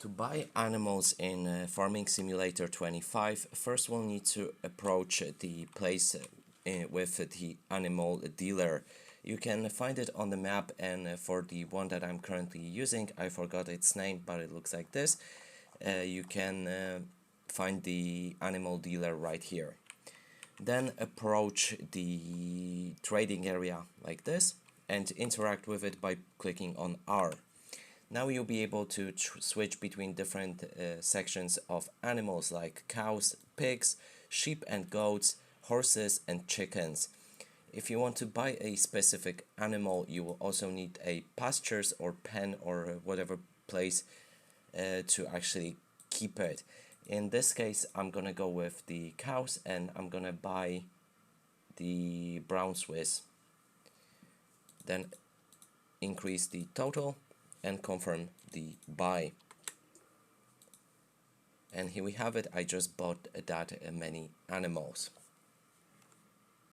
To buy animals in Farming Simulator 25, first we'll need to approach the place with the animal dealer. You can find it on the map, and for the one that I'm currently using, I forgot its name, but it looks like this. You can find the animal dealer right here. Then approach the trading area like this and interact with it by clicking on R. Now you'll be able to switch between different sections of animals like cows, pigs, sheep and goats, horses and chickens. If you want to buy a specific animal, you will also need a pastures or pen or whatever place to actually keep it. In this case, I'm gonna go with the cows and I'm gonna buy the brown Swiss. Then increase the total and confirm the buy. And here we have it. I just bought that many animals.